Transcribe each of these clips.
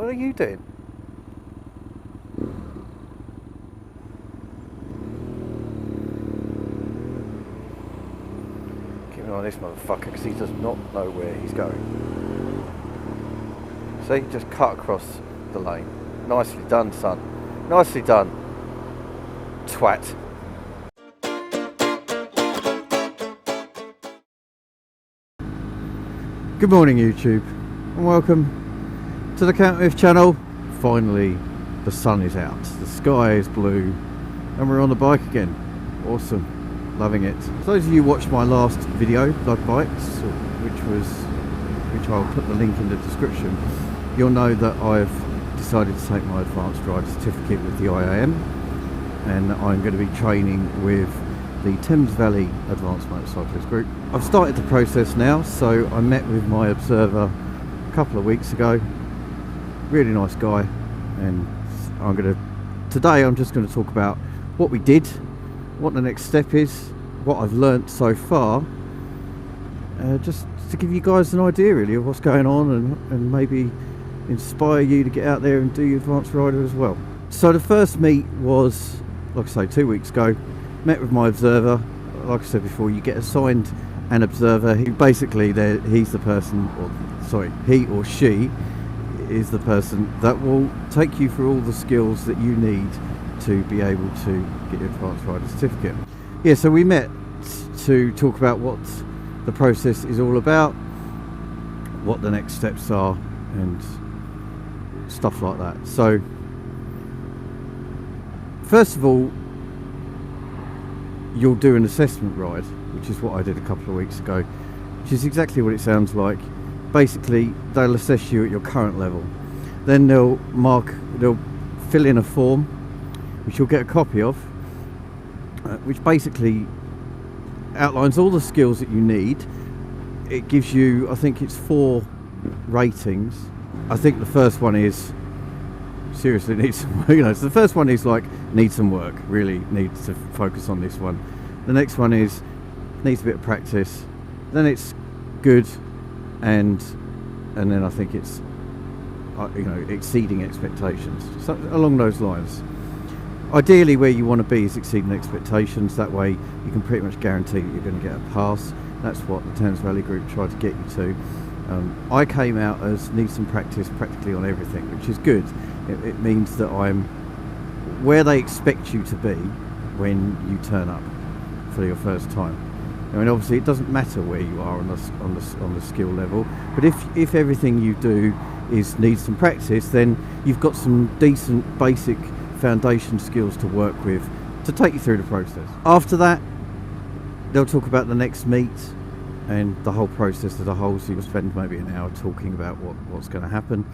What are you doing? Keep an eye on this motherfucker because he does not know where he's going. See, just cut across the lane. Nicely done, son. Nicely done. Twat. Good morning, YouTube, and welcome to the Countwith channel. Finally, the sun is out, the sky is blue, and we're on the bike again. Awesome, loving it. For those of you who watched my last video, Blood Bikes, which I'll put the link in the description, you'll know that I've decided to take my advanced driver certificate with the IAM, and I'm going to be training with the Thames Valley Advanced Motorcylist group. I've started the process now, so I met with my observer a couple of weeks ago. Really nice guy, and today I'm just going to talk about what we did, what the next step is, what I've learnt so far, just to give you guys an idea really of what's going on, and maybe inspire you to get out there and do your advanced rider as well. So the first meet was, like I say, 2 weeks ago. Met with my observer. Like I said before, you get assigned an observer. He he's the person, he or she is the person that will take you through all the skills that you need to be able to get your advanced rider certificate. Yeah, so we met to talk about what the process is all about, what the next steps are, and stuff like that. So first of all, you'll do an assessment ride, which is what I did a couple of weeks ago, which is exactly what it sounds like. Basically, they'll assess you at your current level. Then they'll fill in a form, which you'll get a copy of, which basically outlines all the skills that you need. It gives you, I think it's 4 ratings. I think the first one is seriously needs some work, so the first one is like needs some work, really needs to focus on this one. The next one is needs a bit of practice. Then it's good, and then I think it's exceeding expectations, so along those lines. Ideally where you want to be is exceeding expectations. That way you can pretty much guarantee that you're going to get a pass. That's what the Thames Valley group tried to get you to. I came out as need some practice practically on everything, which is good. It means that I'm where they expect you to be when you turn up for your first time. I mean, obviously it doesn't matter where you are on the skill level, but if everything you do is need some practice, then you've got some decent basic foundation skills to work with to take you through the process. After that, they'll talk about the next meet and the whole process as a whole, so you'll spend maybe an hour talking about what's going to happen.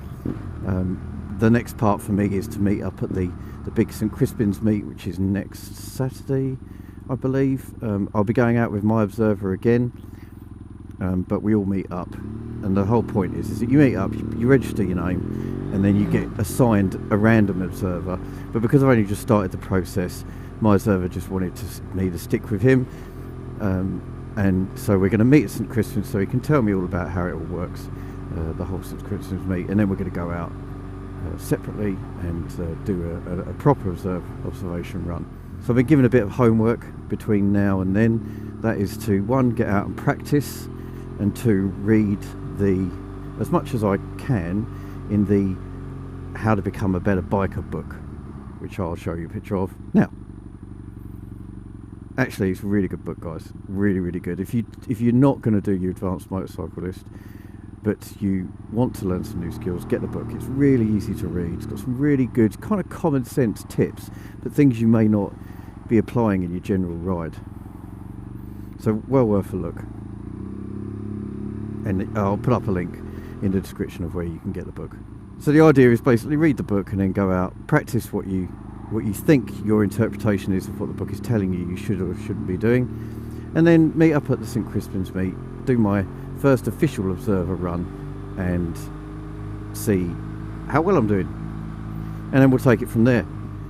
The next part for me is to meet up at the big St Crispin's meet, which is next Saturday, I believe. I'll be going out with my observer again, but we all meet up, and the whole point is that you meet up, you register your name, and then you get assigned a random observer. But because I've only just started the process, my observer just wanted me to stick with him, and so we're going to meet at St Crispin's so he can tell me all about how it all works, the whole St Crispin's meet, and then we're going to go out separately and do a proper observation run. So I've been given a bit of homework between now and then. That is to, 1, get out and practice, and 2, read as much as I can in the How to Become a Better Biker book, which I'll show you a picture of now. Actually, it's a really good book, guys. Really, really good. If you're not going to do your Advanced Motorcyclist, but you want to learn some new skills, get the book. It's really easy to read. It's got some really good kind of common sense tips, but things you may not be applying in your general ride. So well worth a look. And I'll put up a link in the description of where you can get the book. So the idea is basically read the book and then go out, practice what you think your interpretation is of what the book is telling you should or shouldn't be doing, and then meet up at the St Crispin's meet, do my first official observer run, and see how well I'm doing, and then we'll take it from there.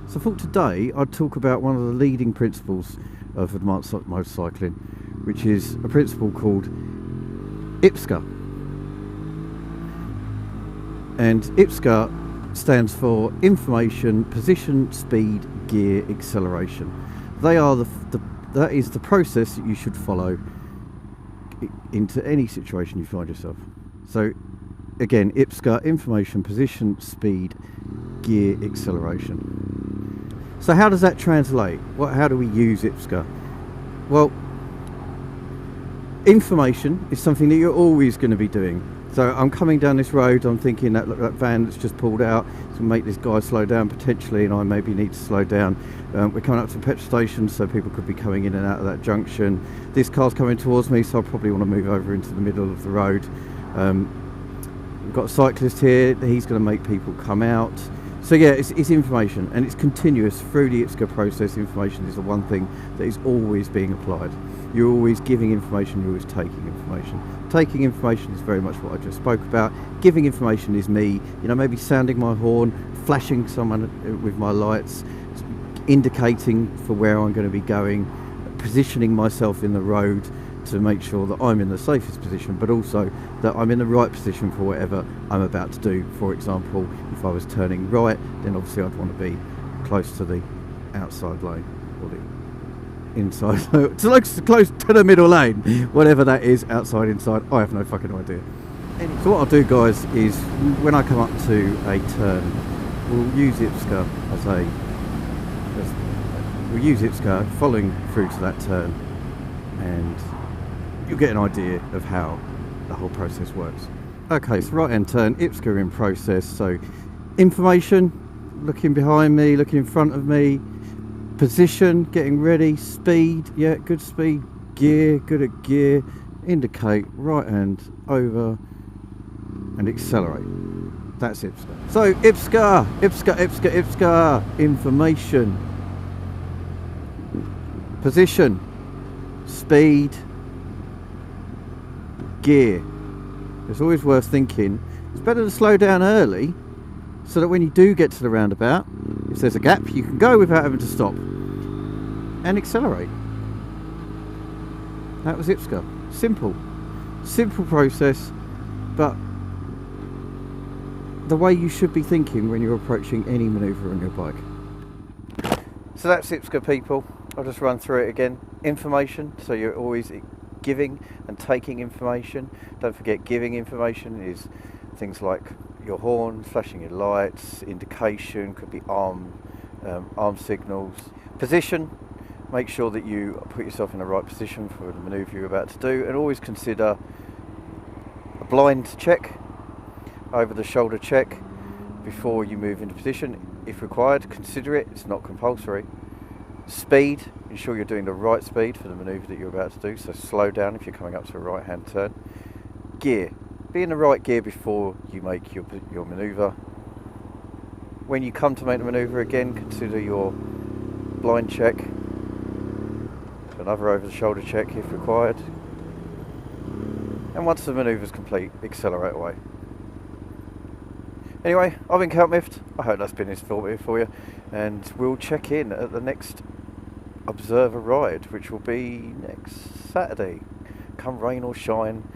So for today, I'd talk about one of the leading principles of advanced motorcycling, which is a principle called IPSGA. And IPSGA stands for information, position, speed, gear, acceleration. They are that is the process that you should follow into any situation you find yourself. So again, IPSGA, information, position, speed, gear, acceleration. So how does that translate? How do we use IPSGA? Well, information is something that you're always going to be doing. So I'm coming down this road, I'm thinking that van that's just pulled out to make this guy slow down potentially, and I maybe need to slow down. We're coming up to a petrol station, so people could be coming in and out of that junction. This car's coming towards me, so I probably want to move over into the middle of the road. We've got a cyclist here, he's going to make people come out. So yeah, it's information, and it's continuous through the IPSGA process. Information is the one thing that is always being applied. You're always giving information, you're always taking information. Taking information is very much what I just spoke about. Giving information is me, maybe sounding my horn, flashing someone with my lights, indicating for where I'm going to be going, positioning myself in the road to make sure that I'm in the safest position, but also that I'm in the right position for whatever I'm about to do. For example, if I was turning right, then obviously I'd want to be close to the outside lane, or the inside, close to the middle lane, whatever that is, outside, inside, I have no fucking idea. So what I'll do, guys, is when I come up to a turn, we'll use IPSGA following through to that turn, and you'll get an idea of how the whole process works. Okay, so right hand turn, IPSGA in process. So information, looking behind me, looking in front of me, position, getting ready, speed, yeah, good speed, gear, good at gear, indicate, right hand over, and accelerate. That's IPSGA. So IPSGA, information, position, speed, gear. It's always worth thinking, it's better to slow down early so that when you do get to the roundabout, if there's a gap, you can go without having to stop and accelerate. That was IPSGA. Simple process, but the way you should be thinking when you're approaching any manoeuvre on your bike. So that's IPSGA, people. I'll just run through it again. Information, so you're always giving and taking information. Don't forget, giving information is things like your horn, flashing your lights, indication, could be arm signals. Position, make sure that you put yourself in the right position for the manoeuvre you're about to do, and always consider a blind check, over the shoulder check before you move into position. If required, consider it, it's not compulsory. Speed, ensure you're doing the right speed for the manoeuvre that you're about to do, so slow down if you're coming up to a right hand turn. Gear, be in the right gear before you make your manoeuvre. When you come to make the manoeuvre again, consider your blind check, another over the shoulder check if required, and once the manoeuvre is complete, accelerate away. Anyway, I've been Count Miffed. I hope that's been informative for you, and we'll check in at the next Observer ride, which will be next Saturday. Come rain or shine,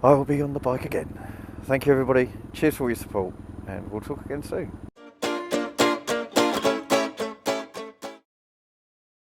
I will be on the bike again. Thank you, everybody. Cheers for all your support, and we'll talk again soon.